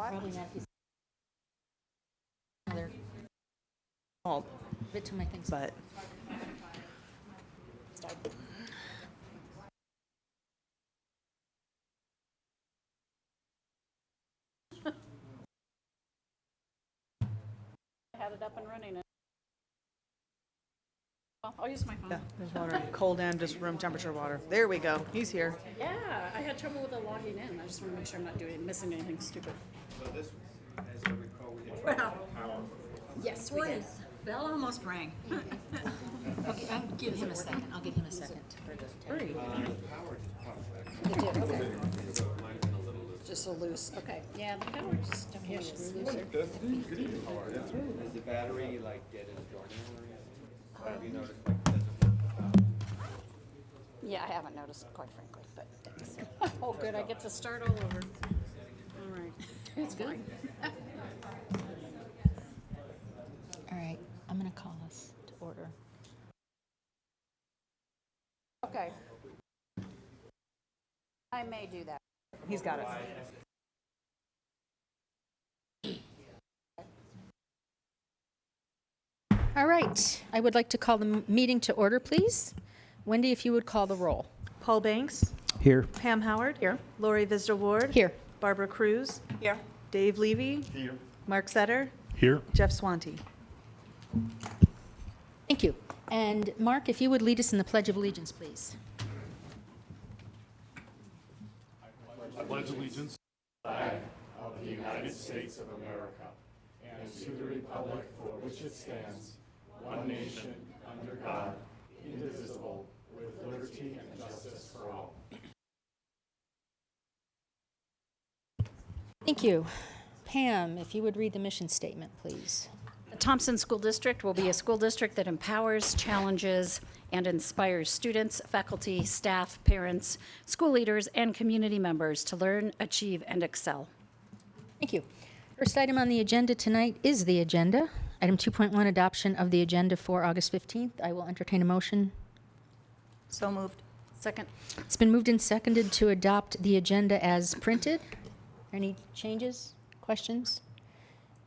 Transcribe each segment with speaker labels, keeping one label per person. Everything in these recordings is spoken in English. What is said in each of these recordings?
Speaker 1: Probably not. He's another
Speaker 2: All,
Speaker 1: bit to my things.
Speaker 2: but
Speaker 3: Had it up and running. Well, I'll use my phone.
Speaker 2: yeah, there's water, cold and just room temperature water. There we go. He's here.
Speaker 3: Yeah, I had trouble with the logging in. I just want to make sure I'm not missing anything stupid.
Speaker 4: So this, as I recall, we had tried power.
Speaker 3: Yes, we did.
Speaker 1: Bell almost rang. Okay, I'll give him a second. I'll give him a second for the
Speaker 4: Power did pop back.
Speaker 3: It did, okay. Just so loose. Okay, yeah, the power just definitely is looser.
Speaker 4: Does the battery like get in the door now? Have you noticed like doesn't work?
Speaker 3: Yeah, I haven't noticed, quite frankly, but thanks. Oh, good, I get to start all over. All right. It's good.
Speaker 1: All right, I'm going to call us to order.
Speaker 3: Okay. I may do that.
Speaker 2: He's got it.
Speaker 1: All right, I would like to call the meeting to order, please. Wendy, if you would call the roll.
Speaker 2: Paul Banks.
Speaker 5: Here.
Speaker 2: Pam Howard. Here. Lori Visder Ward.
Speaker 1: Here.
Speaker 2: Barbara Cruz.
Speaker 3: Here.
Speaker 2: Dave Levy.
Speaker 5: Here.
Speaker 2: Mark Setter.
Speaker 5: Here.
Speaker 2: Jeff Swanty.
Speaker 1: Thank you. And Mark, if you would lead us in the Pledge of Allegiance, please.
Speaker 5: I pledge allegiance of the United States of America and to the republic for which it stands, one nation, under God, indivisible, with liberty and justice for all.
Speaker 1: Thank you. Pam, if you would read the mission statement, please.
Speaker 3: The Thompson School District will be a school district that empowers, challenges, and inspires students, faculty, staff, parents, school leaders, and community members to learn, achieve, and excel.
Speaker 1: Thank you. First item on the agenda tonight is the agenda. Item 2.1, adoption of the agenda for August 15th. I will entertain a motion.
Speaker 2: So moved.
Speaker 3: Second.
Speaker 1: It's been moved and seconded to adopt the agenda as printed. Any changes, questions?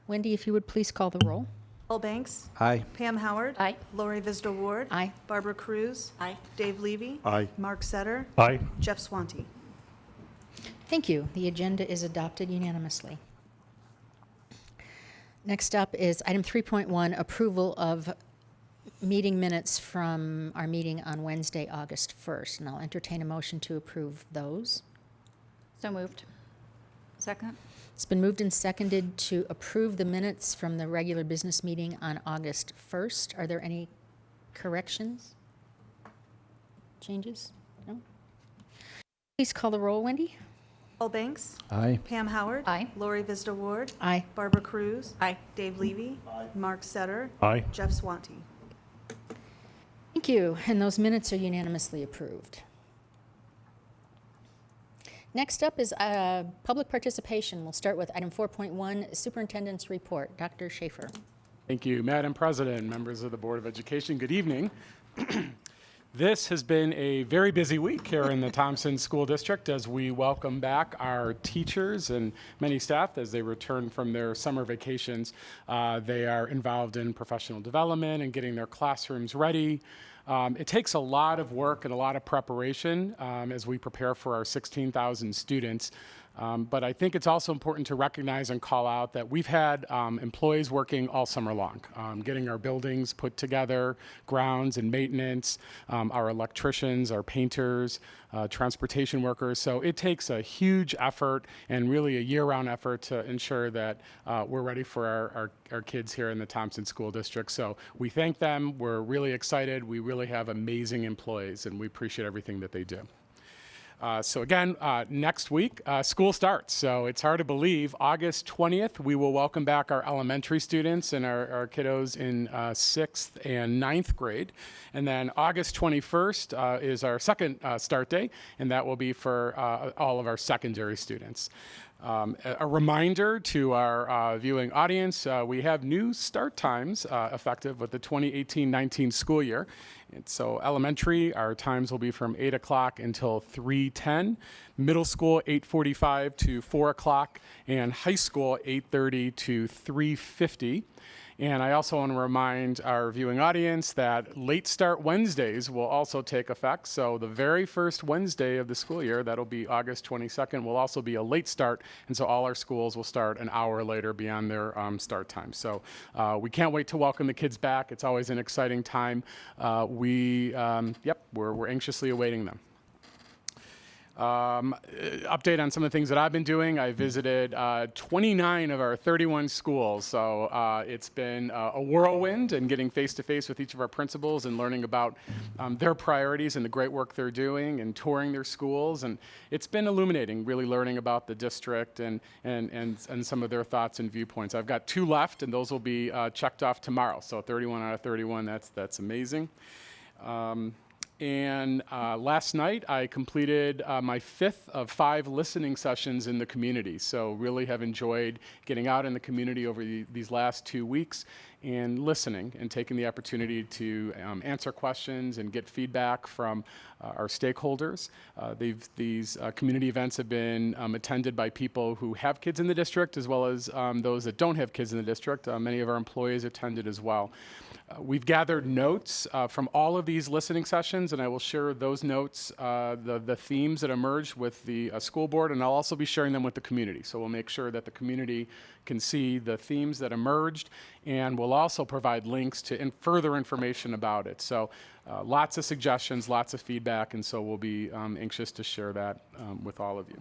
Speaker 1: Wendy, if you would please call the roll.
Speaker 2: Paul Banks.
Speaker 5: Aye.
Speaker 2: Pam Howard.
Speaker 3: Aye.
Speaker 2: Lori Visder Ward.
Speaker 1: Aye.
Speaker 2: Barbara Cruz.
Speaker 3: Aye.
Speaker 2: Dave Levy.
Speaker 5: Aye.
Speaker 2: Mark Setter.
Speaker 5: Aye.
Speaker 2: Jeff Swanty.
Speaker 1: Thank you. The agenda is adopted unanimously. Next up is item 3.1, approval of meeting minutes from our meeting on Wednesday, August 1st. And I'll entertain a motion to approve those.
Speaker 3: So moved. Second.
Speaker 1: It's been moved and seconded to approve the minutes from the regular business meeting on August 1st. Are there any corrections? Changes? No? Please call the roll, Wendy.
Speaker 2: Paul Banks.
Speaker 5: Aye.
Speaker 2: Pam Howard.
Speaker 3: Aye.
Speaker 2: Lori Visder Ward.
Speaker 1: Aye.
Speaker 2: Barbara Cruz.
Speaker 3: Aye.
Speaker 2: Dave Levy. Mark Setter.
Speaker 5: Aye.
Speaker 2: Jeff Swanty.
Speaker 1: Thank you. And those minutes are unanimously approved. Next up is public participation. We'll start with item 4.1, Superintendent's Report. Dr. Schaefer.
Speaker 6: Thank you, Madam President, members of the Board of Education. Good evening. This has been a very busy week here in the Thompson School District as we welcome back our teachers and many staff as they return from their summer vacations. They are involved in professional development and getting their classrooms ready. It takes a lot of work and a lot of preparation as we prepare for our 16,000 students. But I think it's also important to recognize and call out that we've had employees working all summer long, getting our buildings put together, grounds and maintenance, our electricians, our painters, transportation workers. So it takes a huge effort and really a year-round effort to ensure that we're ready for our kids here in the Thompson School District. So we thank them. We're really excited. We really have amazing employees, and we appreciate everything that they do. So again, next week, school starts. So it's hard to believe. August 20th, we will welcome back our elementary students and our kiddos in 6th and 9th grade. And then August 21st is our second start day, and that will be for all of our secondary students. A reminder to our viewing audience, we have new start times effective with the 2018-19 school year. And so elementary, our times will be from 8 o'clock until 3:10, middle school 8:45 to 4 o'clock, and high school 8:30 to 3:50. And I also want to remind our viewing audience that late start Wednesdays will also take effect. So the very first Wednesday of the school year, that'll be August 22nd, will also be a late start. And so all our schools will start an hour later beyond their start time. So we can't wait to welcome the kids back. It's always an exciting time. We're anxiously awaiting them. Update on some of the things that I've been doing. I visited 29 of our 31 schools, so it's been a whirlwind, and getting face-to-face with each of our principals and learning about their priorities and the great work they're doing, and touring their schools. And it's been illuminating, really learning about the district and some of their thoughts and viewpoints. I've got 2 left, and those will be checked off tomorrow. So 31 out of 31, that's amazing. And last night, I completed my 5th of 5 listening sessions in the community. So really have enjoyed getting out in the community over these last 2 weeks and listening and taking the opportunity to answer questions and get feedback from our stakeholders. These community events have been attended by people who have kids in the district, as well as those that don't have kids in the district. Many of our employees attended as well. We've gathered notes from all of these listening sessions, and I will share those notes, the themes that emerged with the school board, and I'll also be sharing them with the community. So we'll make sure that the community can see the themes that emerged, and we'll also provide links to further information about it. So lots of suggestions, lots of feedback, and so we'll be anxious to share that with all of you.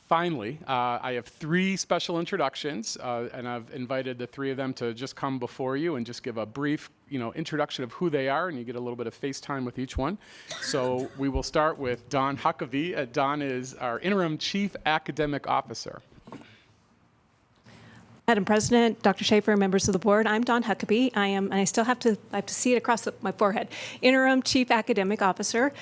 Speaker 6: Finally, I have 3 special introductions, and I've invited the 3 of them to just come before you and just give a brief, introduction of who they are, and you get a little bit of face time with each one. So we will start with Dawn Huckabee. Dawn is our interim Chief Academic Officer.
Speaker 7: Madam President, Dr. Schaefer, members of the board, I'm Dawn Huckabee. I am, and I still have to see it across my forehead, Interim Chief Academic Officer.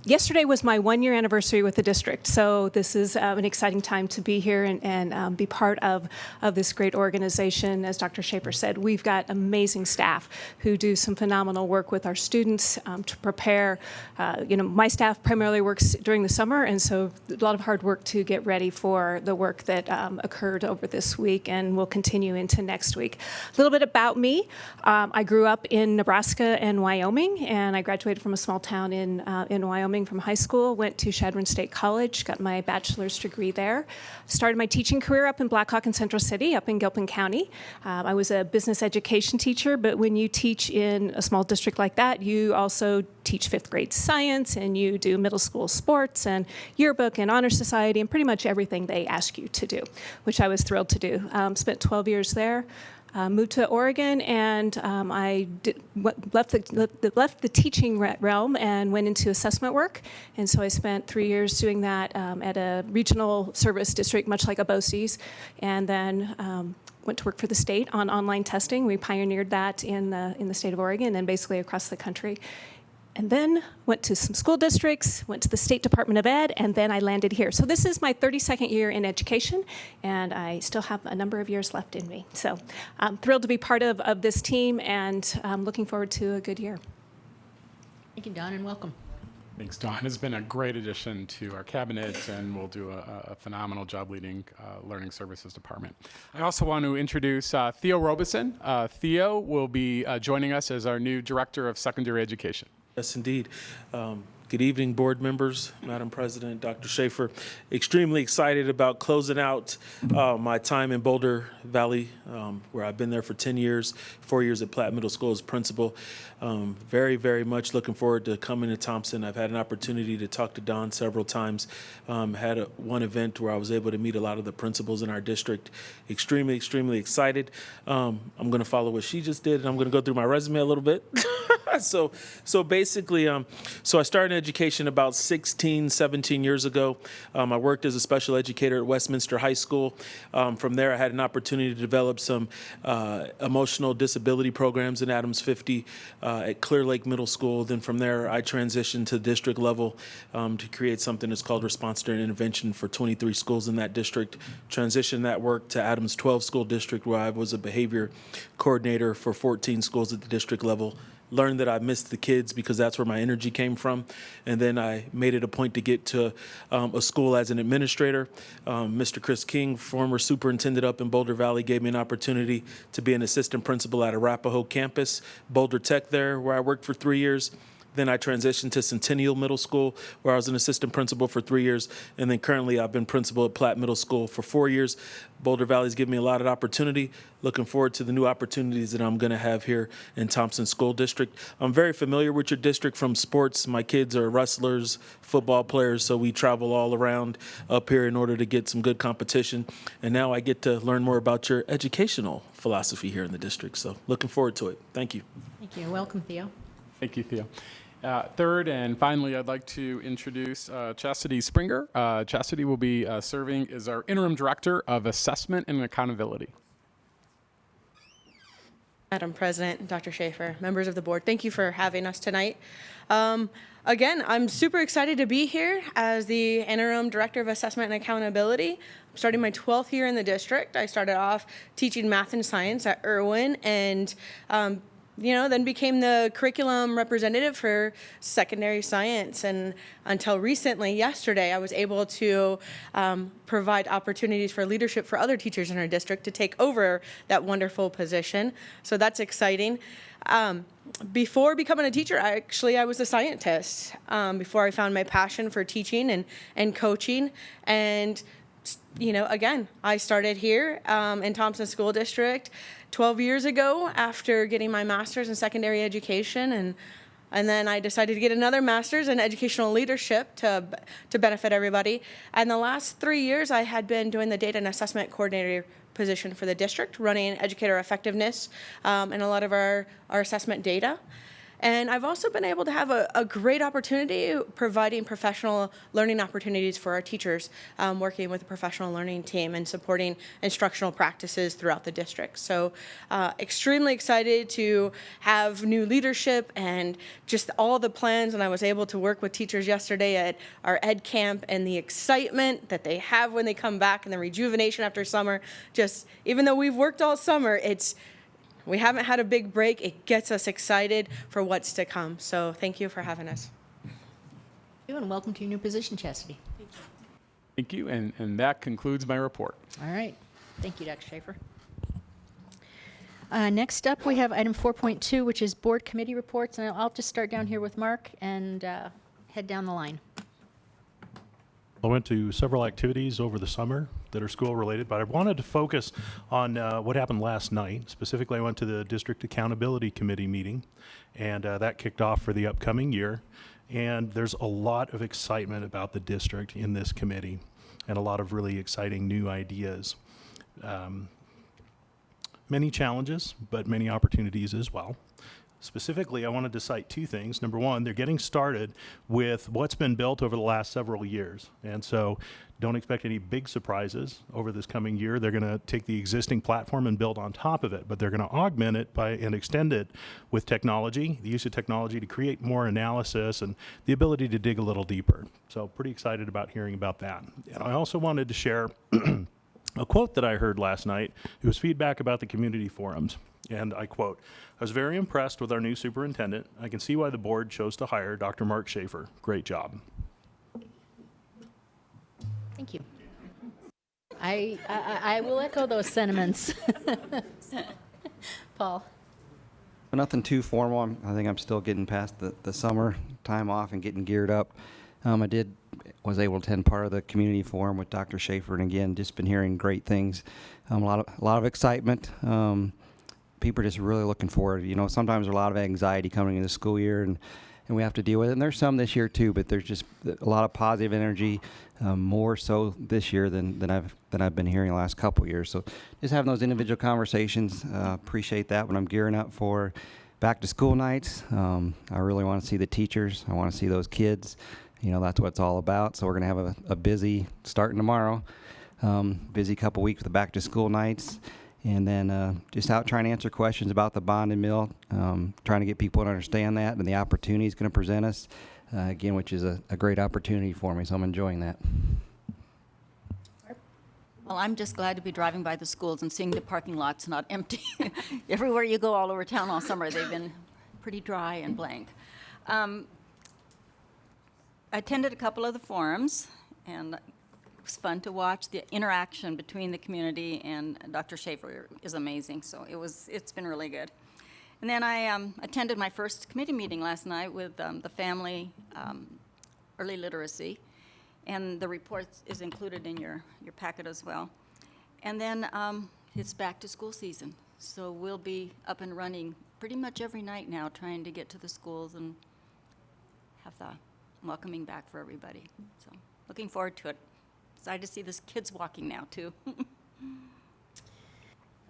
Speaker 7: Yesterday was my 1-year anniversary with the district, so this is an exciting time to be here and be part of this great organization. As Dr. Schaefer said, we've got amazing staff who do some phenomenal work with our students to prepare. My staff primarily works during the summer, and so a lot of hard work to get ready for the work that occurred over this week and will continue into next week. A little bit about me. I grew up in Nebraska and Wyoming, and I graduated from a small town in Wyoming from high school, went to Chadron State College, got my bachelor's degree there. Started my teaching career up in Blackhawk and Central City, up in Gilpin County. I was a business education teacher, but when you teach in a small district like that, you also teach 5th grade science, and you do middle school sports and yearbook and honor society and pretty much everything they ask you to do, which I was thrilled to do. Spent 12 years there. Moved to Oregon, and I left the teaching realm and went into assessment work. And so I spent 3 years doing that at a regional service district, much like a BOCES, and then went to work for the state on online testing. We pioneered that in the state of Oregon and basically across the country. And then went to some school districts, went to the State Department of Ed, and then I landed here. So this is my 32nd year in education, and I still have a number of years left in me. So I'm thrilled to be part of this team, and I'm looking forward to a good year.
Speaker 1: Thank you, Dawn, and welcome.
Speaker 6: Thanks, Dawn. Has been a great addition to our cabinet, and will do a phenomenal job leading Learning Services Department. I also want to introduce Theo Robeson. Theo will be joining us as our new Director of Secondary Education.
Speaker 8: Yes, indeed. Good evening, board members, Madam President, Dr. Schaefer. Extremely excited about closing out my time in Boulder Valley, where I've been there for 10 years, 4 years at Platt Middle School as principal. Very, very much looking forward to coming to Thompson. I've had an opportunity to talk to Don several times. Had one event where I was able to meet a lot of the principals in our district. Extremely, extremely excited. I'm going to follow what she just did, and I'm going to go through my resume a little bit. So basically, so I started in education about 16, 17 years ago. I worked as a special educator at Westminster High School. From there, I had an opportunity to develop some emotional disability programs in Adams 50 at Clear Lake Middle School. Then from there, I transitioned to district level to create something that's called Response During Intervention for 23 schools in that district. Transitioned that work to Adams 12 School District, where I was a behavior coordinator for 14 schools at the district level. Learned that I missed the kids because that's where my energy came from. And then I made it a point to get to a school as an administrator. Mr. Chris King, former superintendent up in Boulder Valley, gave me an opportunity to be an assistant principal at Arapahoe campus, Boulder Tech there, where I worked for 3 years. Then I transitioned to Centennial Middle School, where I was an assistant principal for 3 years. And then currently I've been principal at Platt Middle School for 4 years. Boulder Valley's given me a lot of opportunity. Looking forward to the new opportunities that I'm going to have here in Thompson School District. I'm very familiar with your district from sports. My kids are wrestlers, football players, so we travel all around up here in order to get some good competition. And now I get to learn more about your educational philosophy here in the district. So looking forward to it. Thank you.
Speaker 1: Thank you. Welcome, Theo.
Speaker 6: Thank you, Theo. Third and finally, I'd like to introduce Chastity Springer. Chastity will be serving as our Interim Director of Assessment and Accountability.
Speaker 2: Madam President, Dr. Schaefer, members of the board, thank you for having us tonight. Again, I'm super excited to be here as the Interim Director of Assessment and Accountability. I'm starting my 12th year in the district. I started off teaching math and science at Irwin, and then became the curriculum representative for secondary science. And until recently, yesterday, I was able to provide opportunities for leadership for other teachers in our district to take over that wonderful position. So that's exciting. Before becoming a teacher, I was a scientist before I found my passion for teaching and coaching. And again, I started here in Thompson School District 12 years ago after getting my master's in secondary education, and then I decided to get another master's in educational leadership to benefit everybody. And the last 3 years, I had been doing the data and assessment coordinator position for the district, running educator effectiveness and a lot of our assessment data. And I've also been able to have a great opportunity providing professional learning opportunities for our teachers, working with a professional learning team and supporting instructional practices throughout the district. So extremely excited to have new leadership and just all the plans. And I was able to work with teachers yesterday at our Ed Camp, and the excitement that they have when they come back and the rejuvenation after summer. Just even though we've worked all summer, we haven't had a big break. It gets us excited for what's to come. So thank you for having us.
Speaker 1: Thank you, and welcome to your new position, Chastity.
Speaker 6: Thank you, and that concludes my report.
Speaker 1: All right. Thank you, Dr. Schaefer. Next up, we have item 4.2, which is board committee reports. And I'll just start down here with Mark and head down the line.
Speaker 9: I went to several activities over the summer that are school related, but I wanted to focus on what happened last night. Specifically, I went to the District Accountability Committee meeting, and that kicked off for the upcoming year. And there's a lot of excitement about the district in this committee and a lot of really exciting new ideas. Many challenges, but many opportunities as well. Specifically, I wanted to cite two things. Number one, they're getting started with what's been built over the last several years. And so don't expect any big surprises over this coming year. They're going to take the existing platform and build on top of it, but they're going to augment it and extend it with technology, the use of technology to create more analysis and the ability to dig a little deeper. So pretty excited about hearing about that. And I also wanted to share a quote that I heard last night. It was feedback about the community forums. And I quote, "I was very impressed with our new superintendent. I can see why the board chose to hire Dr. Mark Schaefer. Great job."
Speaker 1: Thank you. I will echo those sentiments. Paul.
Speaker 10: Nothing too formal. I think I'm still getting past the summer time off and getting geared up. I was able to attend part of the community forum with Dr. Schaefer, and again, just been hearing great things. A lot of excitement. People are just really looking forward. Sometimes there's a lot of anxiety coming into the school year, and we have to deal with it. And there's some this year too, but there's just a lot of positive energy, more so this year than I've been hearing the last couple years. So just having those individual conversations, appreciate that when I'm gearing up for back to school nights. I really want to see the teachers. I want to see those kids. You know, that's what it's all about. So we're going to have a busy starting tomorrow. Busy couple weeks with the back to school nights. And then just out trying to answer questions about the bond and mill, trying to get people to understand that and the opportunity it's going to present us, again, which is a great opportunity for me. So I'm enjoying that.
Speaker 11: Well, I'm just glad to be driving by the schools and seeing the parking lots not empty. Everywhere you go all over town all summer, they've been pretty dry and blank. I attended a couple of the forums, and it was fun to watch. The interaction between the community and Dr. Schaefer is amazing, so it's been really good. And then I attended my first committee meeting last night with the family early literacy, and the report is included in your packet as well. And then it's back to school season, so we'll be up and running pretty much every night now, trying to get to the schools and have the welcoming back for everybody. So looking forward to it. Excited to see the kids walking now, too.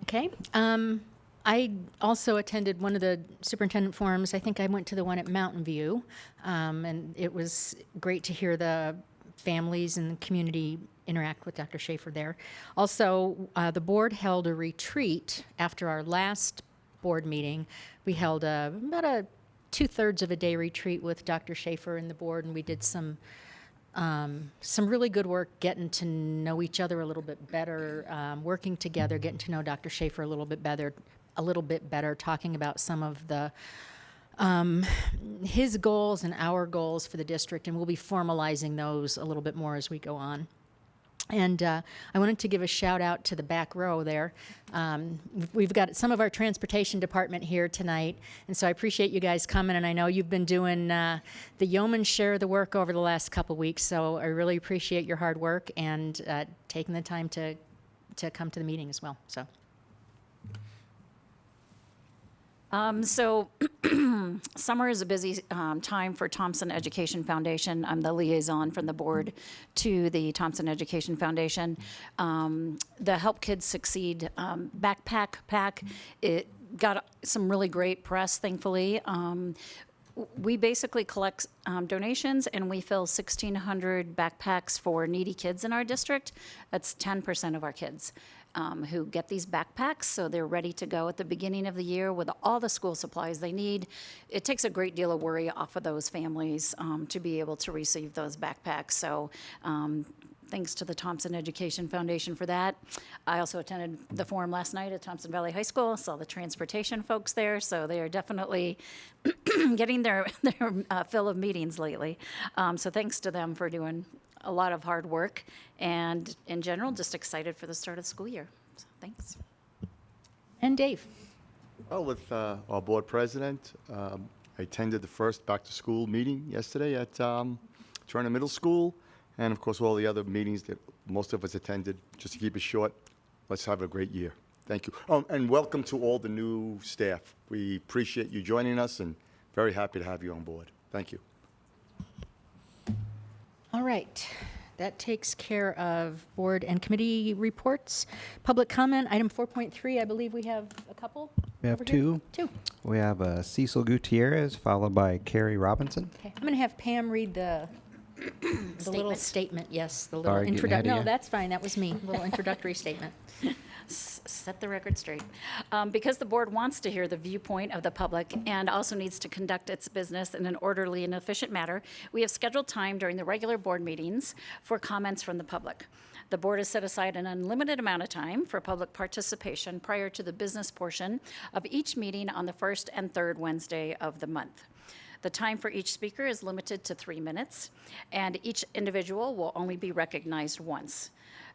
Speaker 1: Okay. I also attended one of the superintendent forums. I think I went to the one at Mountain View, and it was great to hear the families and the community interact with Dr. Schaefer there. Also, the board held a retreat after our last board meeting. We held about a 2/3 of a day retreat with Dr. Schaefer and the board, and we did some really good work getting to know each other a little bit better, working together, getting to know Dr. Schaefer a little bit better, talking about some of the his goals and our goals for the district, and we'll be formalizing those a little bit more as we go on. And I wanted to give a shout out to the back row there. We've got some of our transportation department here tonight, and so I appreciate you guys coming, and I know you've been doing the yeoman's share of the work over the last couple weeks, so I really appreciate your hard work and taking the time to come to the meeting as well. So.
Speaker 3: Summer is a busy time for Thompson Education Foundation. I'm the liaison from the board to the Thompson Education Foundation. The Help Kids Succeed backpack pack, it got some really great press, thankfully. We basically collect donations, and we fill 1,600 backpacks for needy kids in our district. That's 10% of our kids. Who get these backpacks, so they're ready to go at the beginning of the year with all the school supplies they need. It takes a great deal of worry off of those families to be able to receive those backpacks. So thanks to the Thompson Education Foundation for that. I also attended the forum last night at Thompson Valley High School, saw the transportation folks there, so they are definitely getting their fill of meetings lately. So thanks to them for doing a lot of hard work, and in general, just excited for the start of the school year. So thanks.
Speaker 1: And Dave.
Speaker 12: Well, with our board president, I attended the first back-to-school meeting yesterday at Turner Middle School, and of course all the other meetings that most of us attended. Just to keep it short, let's have a great year. Thank you. And welcome to all the new staff. We appreciate you joining us and very happy to have you on board. Thank you.
Speaker 1: All right, that takes care of board and committee reports. Public comment, item 4.3, I believe we have a couple.
Speaker 10: We have
Speaker 1: over here.
Speaker 10: two. We have Cecil Gutierrez, followed by Carrie Robinson.
Speaker 1: Okay, I'm going to have Pam read the little statement, yes, the little
Speaker 10: Sorry, getting ahead
Speaker 1: introduction.
Speaker 10: of
Speaker 1: No,
Speaker 10: you.
Speaker 1: that's fine, that was me, little introductory statement.
Speaker 3: Set the record straight. Because the board wants to hear the viewpoint of the public and also needs to conduct its business in an orderly and efficient manner, we have scheduled time during the regular board meetings for comments from the public. The board has set aside an unlimited amount of time for public participation prior to the business portion of each meeting on the first and third Wednesday of the month. The time for each speaker is limited to 3 minutes, and each individual will only be recognized once.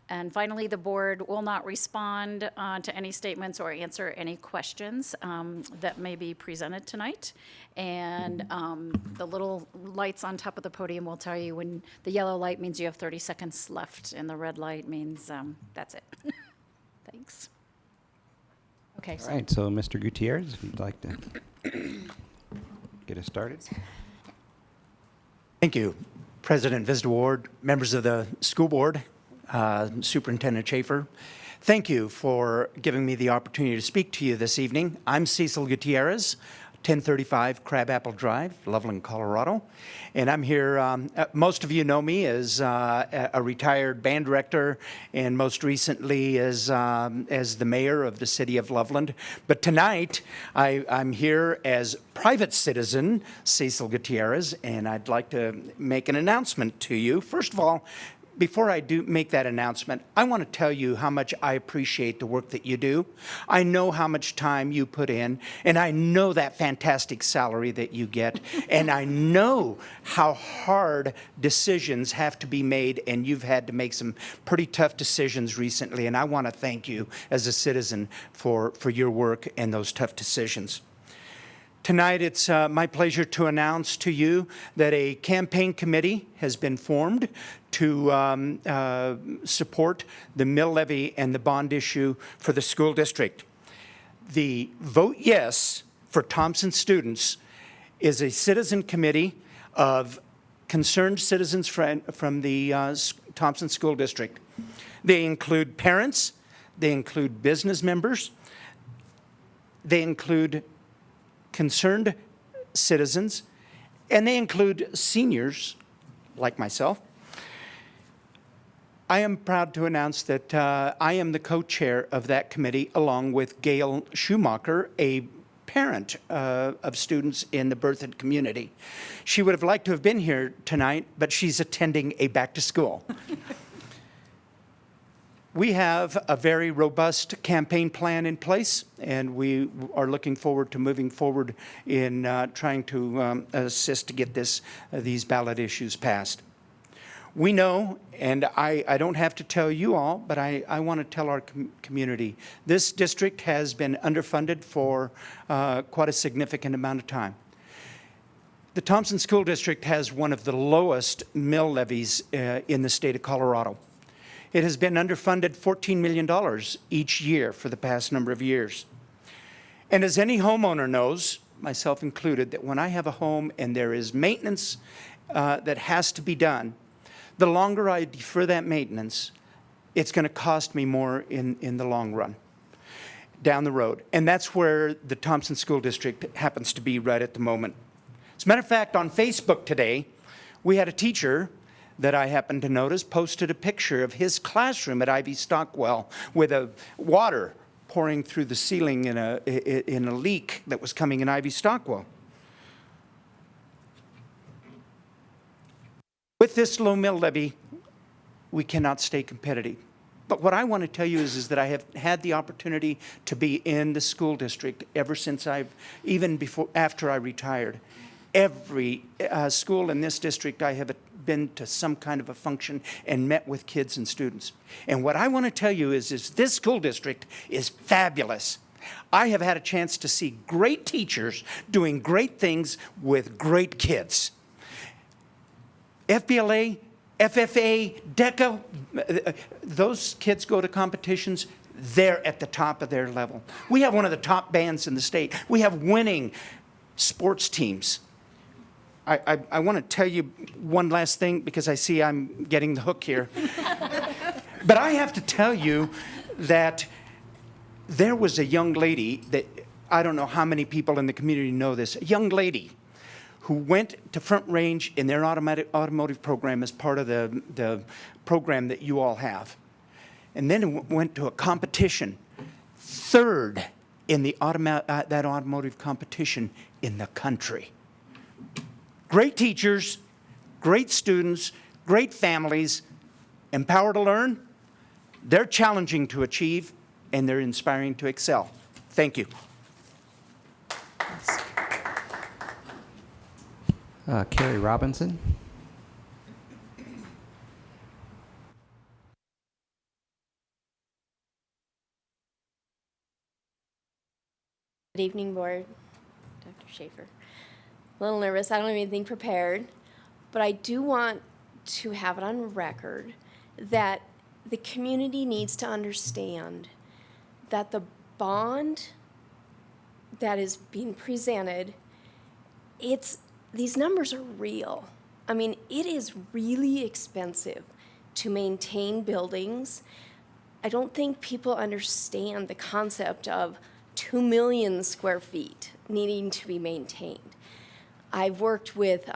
Speaker 3: And finally, the board will not respond to any statements or answer any questions that may be presented tonight. And the little lights on top of the podium will tell you when the yellow light means you have 30 seconds left, and the red light means that's it. Thanks.
Speaker 1: Okay,
Speaker 10: All right, so Mr. Gutierrez, if you'd like to get us started.
Speaker 13: Thank you, President Vista Ward, members of the school board, Superintendent Schaefer. Thank you for giving me the opportunity to speak to you this evening. I'm Cecil Gutierrez, 1035 Crabapple Drive, Loveland, Colorado. And I'm here, most of you know me as a retired band director and most recently as the mayor of the city of Loveland. But tonight, I'm here as private citizen Cecil Gutierrez, and I'd like to make an announcement to you. First of all, before I do make that announcement, I want to tell you how much I appreciate the work that you do. I know how much time you put in, and I know that fantastic salary that you get, and I know how hard decisions have to be made, and you've had to make some pretty tough decisions recently, and I want to thank you as a citizen for your work and those tough decisions. Tonight, it's my pleasure to announce to you that a campaign committee has been formed to support the mill levy and the bond issue for the school district. The Vote Yes for Thompson students is a citizen committee of concerned citizens from the Thompson School District. They include parents, they include business members, they include concerned citizens, and they include seniors like myself. I am proud to announce that I am the co-chair of that committee along with Gail Schumacher, a parent of students in the Berthoud community. She would have liked to have been here tonight, but she's attending a back to school. We have a very robust campaign plan in place, and we are looking forward to moving forward in trying to assist to get these ballot issues passed. We know, and I don't have to tell you all, but I want to tell our community, this district has been underfunded for quite a significant amount of time. The Thompson School District has one of the lowest mill levies in the state of Colorado. It has been underfunded $14 million each year for the past number of years. And as any homeowner knows, myself included, that when I have a home and there is maintenance that has to be done, the longer I defer that maintenance, it's going to cost me more in the long run, down the road. And that's where the Thompson School District happens to be right at the moment. As a matter of fact, on Facebook today, we had a teacher that I happened to notice posted a picture of his classroom at Ivy Stockwell with a water pouring through the ceiling in a leak that was coming in Ivy Stockwell. With this low mill levy, we cannot stay competitive. But what I want to tell you is that I have had the opportunity to be in the school district ever since after I retired. Every school in this district, I have been to some kind of a function and met with kids and students. And what I want to tell you is this school district is fabulous. I have had a chance to see great teachers doing great things with great kids. FBLA, FFA, DECA, those kids go to competitions, they're at the top of their level. We have one of the top bands in the state. We have winning sports teams. I want to tell you one last thing because I see I'm getting the hook here. But I have to tell you that there was a young lady that, I don't know how many people in the community know this, a young lady who went to Front Range in their automotive program as part of the program that you all have. And then went to a competition, third in the that automotive competition in the country. Great teachers, great students, great families, empowered to learn. They're challenging to achieve, and they're inspiring to excel. Thank you.
Speaker 10: Carrie Robinson.
Speaker 14: Good evening, board. Dr. Schaefer. A little nervous. I don't have anything prepared, but I do want to have it on record that the community needs to understand that the bond that is being presented, these numbers are real. I mean, it is really expensive to maintain buildings. I don't think people understand the concept of 2 million square feet needing to be maintained. I've worked with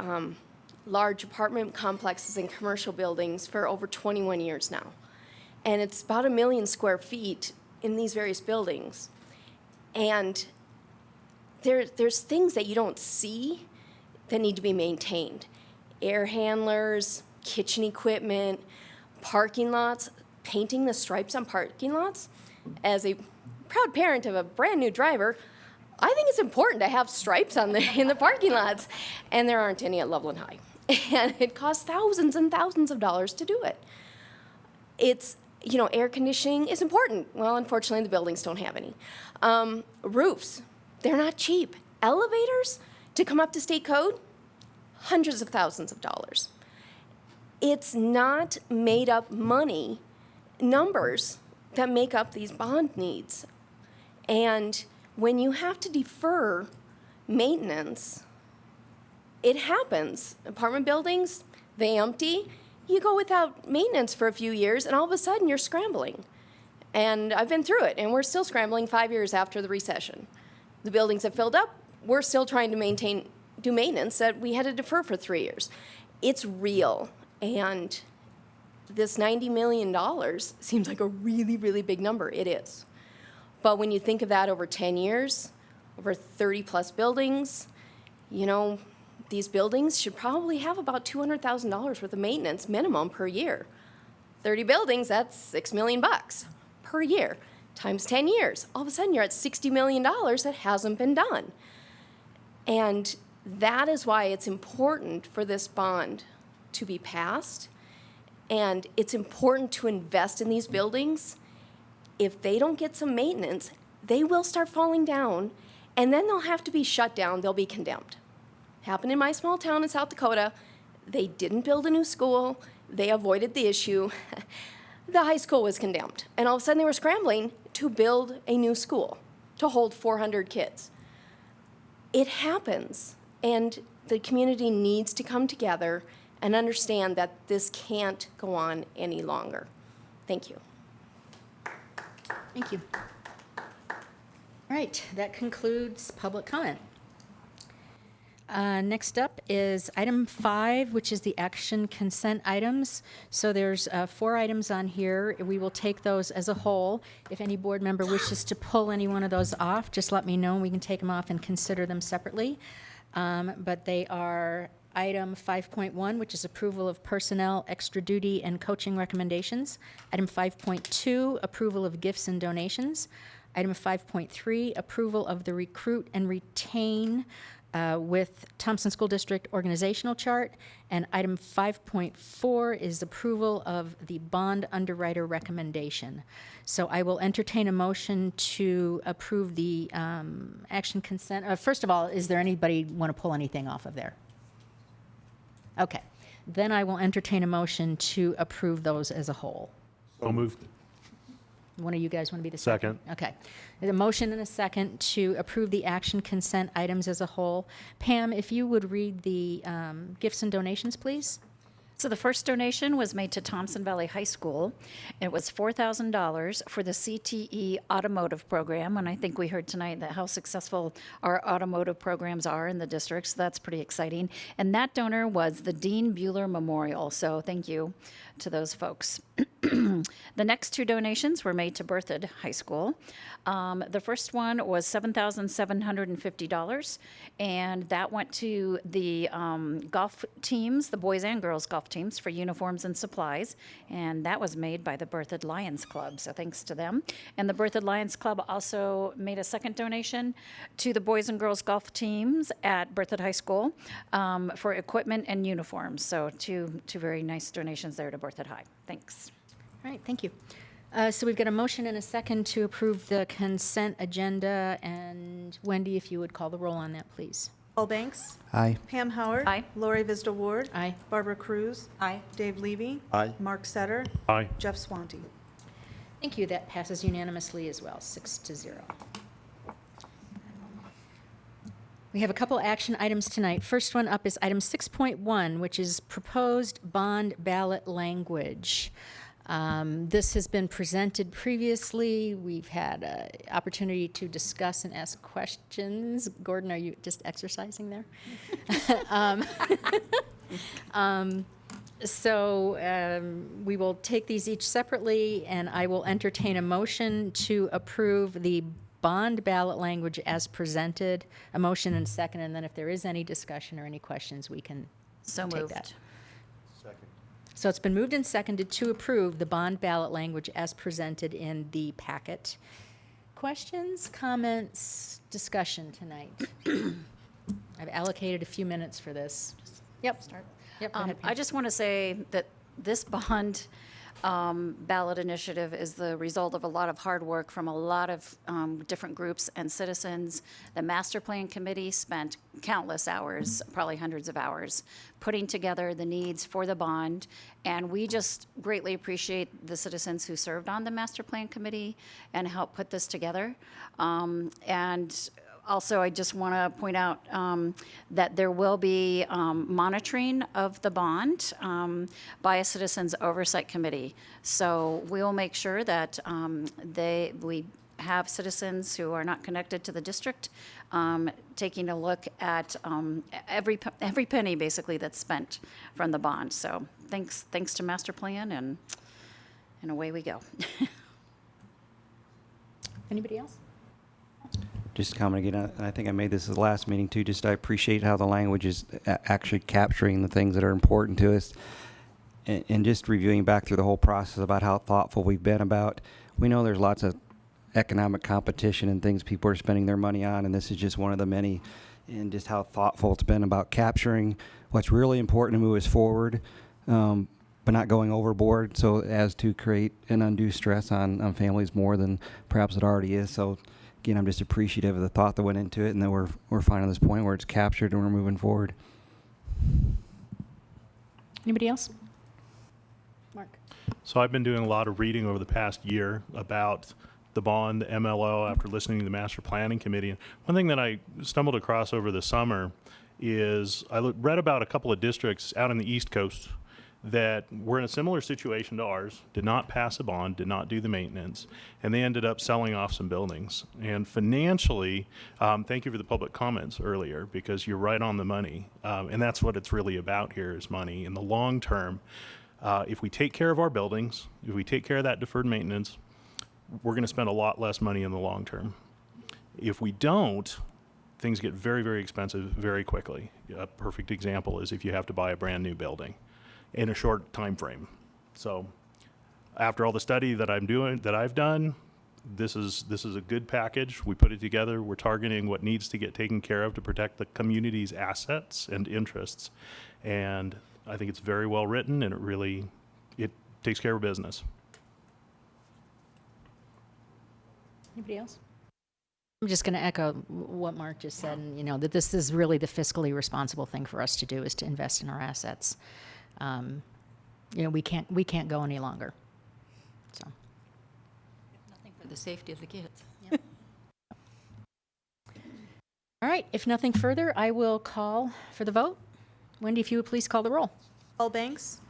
Speaker 14: large apartment complexes and commercial buildings for over 21 years now. And it's about 1 million square feet in these various buildings. And there's things that you don't see that need to be maintained. Air handlers, kitchen equipment, parking lots, painting the stripes on parking lots. As a proud parent of a brand new driver, I think it's important to have stripes in the parking lots, and there aren't any at Loveland High. And it costs thousands and thousands of dollars to do it. It's, air conditioning is important. Well, unfortunately, the buildings don't have any. Roofs, they're not cheap. Elevators, to come up to state code, hundreds of thousands of dollars. It's not made up money, numbers that make up these bond needs. And when you have to defer maintenance, it happens. Apartment buildings, they empty. You go without maintenance for a few years, and all of a sudden you're scrambling. And I've been through it, and we're still scrambling 5 years after the recession. The buildings have filled up. We're still trying to do maintenance that we had to defer for 3 years. It's real, and this $90 million seems like a really, really big number. It is. But when you think of that over 10 years, over 30-plus buildings, these buildings should probably have about $200,000 worth of maintenance minimum per year. 30 buildings, that's $6 million per year. Times 10 years, all of a sudden you're at $60 million that hasn't been done. And that is why it's important for this bond to be passed. And it's important to invest in these buildings. If they don't get some maintenance, they will start falling down, and then they'll have to be shut down. They'll be condemned. Happened in my small town in South Dakota. They didn't build a new school. They avoided the issue. The high school was condemned, and all of a sudden they were scrambling to build a new school to hold 400 kids. It happens, and the community needs to come together and understand that this can't go on any longer. Thank you.
Speaker 1: Thank you. All right, that concludes public comment. Next up is item 5, which is the action consent items. So there's 4 items on here. We will take those as a whole. If any board member wishes to pull any one of those off, just let me know and we can take them off and consider them separately. But they are item 5.1, which is approval of personnel, extra duty, and coaching recommendations. Item 5.2, approval of gifts and donations. Item 5.3, approval of the recruit and retain with Thompson School District organizational chart. And item 5.4 is approval of the bond underwriter recommendation. So I will entertain a motion to approve the action consent. First of all, is there anybody want to pull anything off of there? Okay. Then I will entertain a motion to approve those as a whole.
Speaker 9: So moved.
Speaker 1: One of you guys want to be the second? Okay. There's a motion and a second to approve the action consent items as a whole. Pam, if you would read the gifts and donations, please.
Speaker 3: So the first donation was made to Thompson Valley High School. It was $4,000 for the CTE automotive program, and I think we heard tonight that how successful our automotive programs are in the district, so that's pretty exciting. And that donor was the Dean Bueller Memorial, so thank you to those folks. The next 2 donations were made to Berthoud High School. The first one was $7,750, and that went to the golf teams, the boys and girls golf teams, for uniforms and supplies, and that was made by the Berthoud Lions Club, so thanks to them. And the Berthoud Lions Club also made a second donation to the boys and girls golf teams at Berthoud High School for equipment and uniforms, so two very nice donations there to Berthoud High. Thanks.
Speaker 1: All right, thank you. So we've got a motion and a second to approve the consent agenda, and Wendy, if you would call the roll on that, please.
Speaker 15: Paul Banks.
Speaker 10: Aye.
Speaker 15: Pam Howard.
Speaker 3: Aye.
Speaker 15: Lori Visdal Ward.
Speaker 1: Aye.
Speaker 15: Barbara Cruz.
Speaker 11: Aye.
Speaker 15: Dave Levy.
Speaker 12: Aye.
Speaker 15: Mark Setter.
Speaker 9: Aye.
Speaker 15: Jeff Swanty.
Speaker 1: Thank you. That passes unanimously as well, 6-0. We have a couple action items tonight. First one up is item 6.1, which is proposed bond ballot language. This has been presented previously. We've had an opportunity to discuss and ask questions. Gordon, are you just exercising there? We will take these each separately, and I will entertain a motion to approve the bond ballot language as presented. A motion and second, and then if there is any discussion or any questions, we can
Speaker 3: So
Speaker 1: take
Speaker 3: moved.
Speaker 1: that. So it's been moved and seconded to approve the bond ballot language as presented in the packet. Questions, comments, discussion tonight? I've allocated a few minutes for this. Yep. Start. Yep. Go ahead, Pam.
Speaker 3: I just want to say that this bond ballot initiative is the result of a lot of hard work from a lot of different groups and citizens. The Master Plan Committee spent countless hours, probably hundreds of hours, putting together the needs for the bond. And we just greatly appreciate the citizens who served on the Master Plan Committee and helped put this together. And also, I just want to point out that there will be monitoring of the bond by a Citizens Oversight Committee. So we will make sure that we have citizens who are not connected to the district taking a look at every penny, basically, that's spent from the bond. So thanks to Master Plan, and away we go.
Speaker 1: Anybody else?
Speaker 10: Just comment again, I think I made this the last meeting too, just I appreciate how the language is actually capturing the things that are important to us. And just reviewing back through the whole process about how thoughtful we've been about, we know there's lots of economic competition and things people are spending their money on, and this is just one of the many, and just how thoughtful it's been about capturing what's really important to move us forward, but not going overboard so as to create an undue stress on families more than perhaps it already is. So again, I'm just appreciative of the thought that went into it, and that we're finding this point where it's captured and we're moving forward.
Speaker 1: Anybody else? Mark.
Speaker 9: So I've been doing a lot of reading over the past year about the bond, the MLO, after listening to the Master Planning Committee. And one thing that I stumbled across over the summer is I read about a couple of districts out on the East Coast that were in a similar situation to ours, did not pass a bond, did not do the maintenance, and they ended up selling off some buildings. And financially, thank you for the public comments earlier, because you're right on the money. And that's what it's really about here, is money. In the long term, if we take care of our buildings, if we take care of that deferred maintenance, we're going to spend a lot less money in the long term. If we don't, things get very, very expensive very quickly. A perfect example is if you have to buy a brand new building in a short time frame. So after all the study that I've done, this is a good package. We put it together. We're targeting what needs to get taken care of to protect the community's assets and interests. And I think it's very well written, and it takes care of business.
Speaker 1: Anybody else? I'm just going to echo what Mark just said, and that this is really the fiscally responsible thing for us to do, is to invest in our assets. We can't go any longer. So.
Speaker 11: Nothing for the safety of the kids.
Speaker 1: All right. If nothing further, I will call for the vote. Wendy, if you would please call the roll.
Speaker 15: Paul Banks.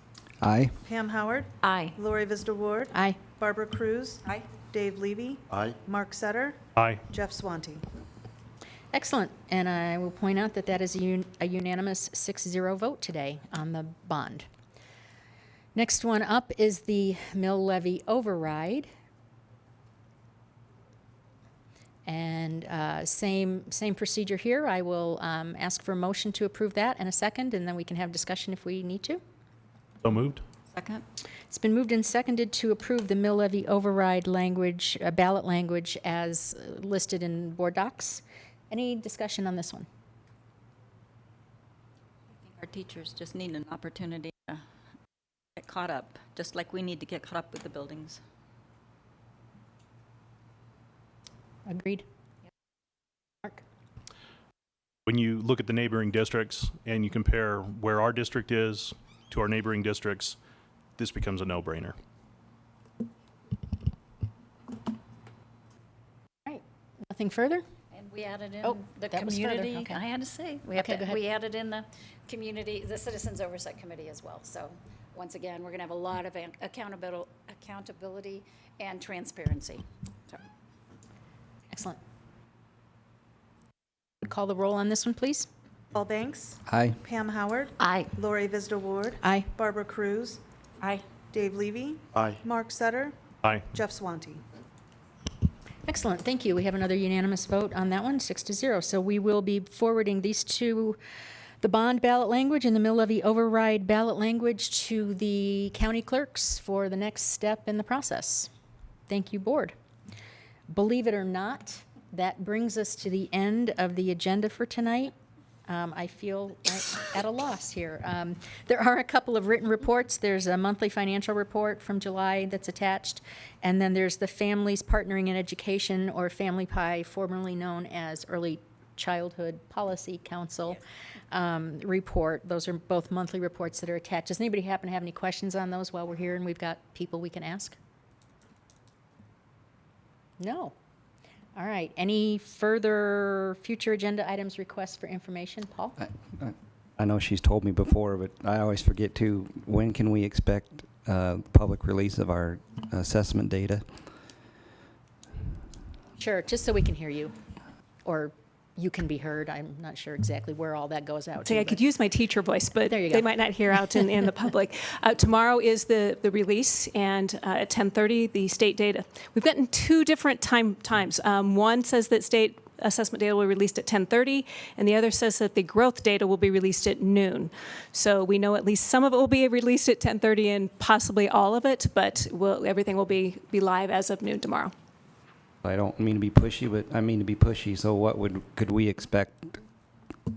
Speaker 10: Aye.
Speaker 15: Pam Howard.
Speaker 3: Aye.
Speaker 15: Lori Vistor Ward.
Speaker 1: Aye.
Speaker 15: Barbara Cruz.
Speaker 11: Aye.
Speaker 15: Dave Levy.
Speaker 12: Aye.
Speaker 15: Mark Sutter.
Speaker 9: Aye.
Speaker 15: Jeff Swanty.
Speaker 1: Excellent. And I will point out that is a unanimous 6-0 vote today on the bond. Next one up is the mill levy override. And same procedure here. I will ask for a motion to approve that and a second, and then we can have discussion if we need to.
Speaker 9: So moved.
Speaker 11: Second?
Speaker 1: It's been moved and seconded to approve the mill levy override language, ballot language as listed in board docs. Any discussion on this one?
Speaker 11: I think our teachers just need an opportunity to get caught up, just like we need to get caught up with the buildings.
Speaker 1: Agreed. Mark?
Speaker 9: When you look at the neighboring districts and you compare where our district is to our neighboring districts, this becomes a no-brainer.
Speaker 1: All right. Nothing further?
Speaker 3: And we added in
Speaker 1: Oh,
Speaker 3: the
Speaker 1: that was further,
Speaker 3: community.
Speaker 1: okay.
Speaker 3: I had to say,
Speaker 1: Okay, go ahead.
Speaker 3: we added in the community, the Citizens Oversight Committee as well. So once again, we're going to have a lot of accountability accountability, and transparency. So,
Speaker 1: Excellent. Call the roll on this one, please.
Speaker 15: Paul Banks.
Speaker 10: Aye.
Speaker 15: Pam Howard.
Speaker 3: aye.
Speaker 15: Lori Visda Ward.
Speaker 1: Aye.
Speaker 15: Barbara Cruz.
Speaker 3: Aye.
Speaker 15: Dave Levy.
Speaker 12: Aye.
Speaker 15: Mark Sutter.
Speaker 9: Aye.
Speaker 15: Jeff Swanty.
Speaker 1: Excellent, thank you. We have another unanimous vote on that one, 6-0. So we will be forwarding these two, the bond ballot language and the mill levy override ballot language, to the county clerks for the next step in the process. Thank you, board. Believe it or not, that brings us to the end of the agenda for tonight. I feel at a loss here. There are a couple of written reports. There's a monthly financial report from July that's attached, and then there's the Families Partnering in Education, or Family PIE, formerly known as Early Childhood Policy Council report. Those are both monthly reports that are attached. Does anybody happen to have any questions on those while we're here and we've got people we can ask? No. All right. Any further future agenda items, requests for information? Paul?
Speaker 10: I know she's told me before, but I always forget too. When can we expect public release of our assessment data?
Speaker 1: Sure, just so we can hear you, or you can be heard. I'm not sure exactly where all that goes out
Speaker 7: See,
Speaker 1: to,
Speaker 7: I could use my teacher voice, but
Speaker 1: There you
Speaker 7: they
Speaker 1: go.
Speaker 7: might not hear out in the public. Tomorrow is the release, and at 10:30, the state data. We've gotten two different times. One says that state assessment data will be released at 10:30, and the other says that the growth data will be released at noon. So we know at least some of it will be released at 10:30 and possibly all of it, but everything will be live as of noon tomorrow.
Speaker 10: I don't mean to be pushy, but I mean to be pushy. So what could we expect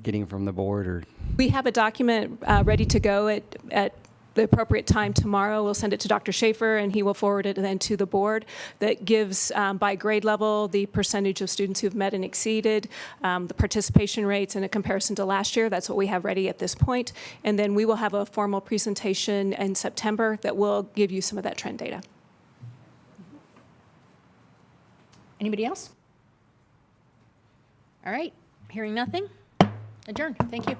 Speaker 10: getting from the board? Or
Speaker 7: We have a document ready to go at the appropriate time tomorrow. We'll send it to Dr. Schaefer, and he will forward it then to the board. That gives, by grade level, the percentage of students who've met and exceeded, the participation rates in a comparison to last year. That's what we have ready at this point. And then we will have a formal presentation in September that will give you some of that trend data.
Speaker 1: Anybody else? All right, hearing nothing, adjourned. Thank you.